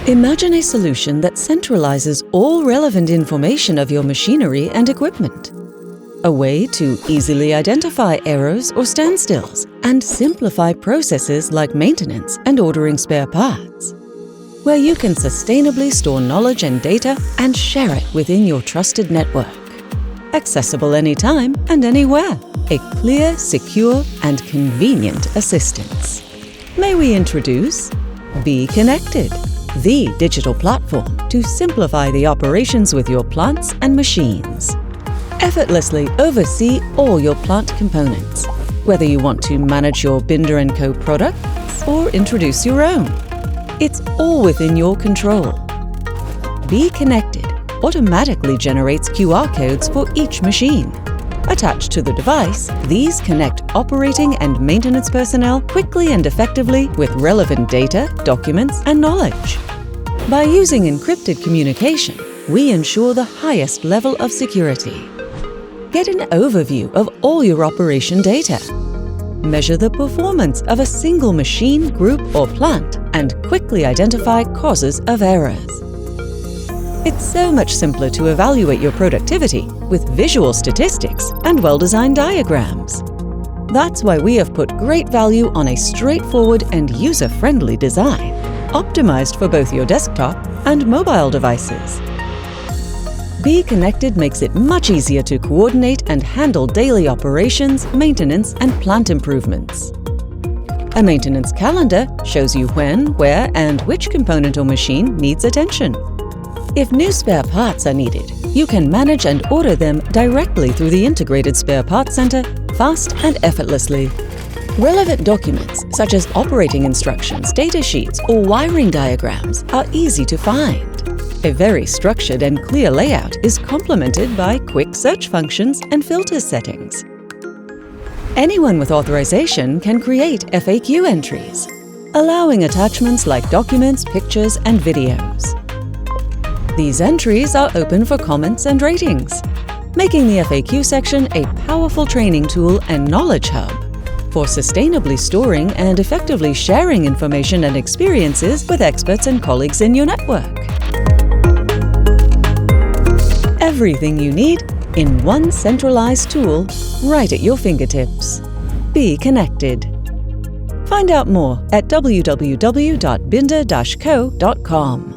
Imagine a solution that centralizes all relevant information of your machinery and equipment. A way to easily identify errors or standstills and simplify processes like maintenance and ordering spare parts. Where you can sustainably store knowledge and data and share it within your trusted network. Accessible anytime and anywhere. A clear, secure, and convenient assistance. May we introduce BinderCo, the digital platform to simplify the operations with your plants and machines. Effortlessly oversee all your plant components, whether you want to manage your Binder+Co products or introduce your own. It's all within your control. BinderCo automatically generates QR codes for each machine. Attached to the device, these connect operating and maintenance personnel quickly and effectively with relevant data, documents, and knowledge. By using encrypted communication, we ensure the highest level of security. Get an overview of all your operation data. Measure the performance of a single machine, group, or plant, and quickly identify causes of errors. It's so much simpler to evaluate your productivity with visual statistics and well-designed diagrams. That's why we have put great value on a straightforward and user-friendly design, optimized for both your desktop and mobile devices. BinderCo makes it much easier to coordinate and handle daily operations, maintenance, and plant improvements. A maintenance calendar shows you when, where, and which component or machine needs attention. If new spare parts are needed, you can manage and order them directly through the integrated spare parts center, fast and effortlessly. Relevant documents such as operating instructions, data sheets, or wiring diagrams are easy to find. A very structured and clear layout is complemented by quick search functions and filter settings. Anyone with authorization can create FAQ entries, allowing attachments like documents, pictures, and videos. These entries are open for comments and ratings, making the FAQ section a powerful training tool and knowledge hub for sustainably storing and effectively sharing information and experiences with experts and colleagues in your network. Everything you need in one centralized tool right at your fingertips. Be connected. Find out more at www.binder-co.com.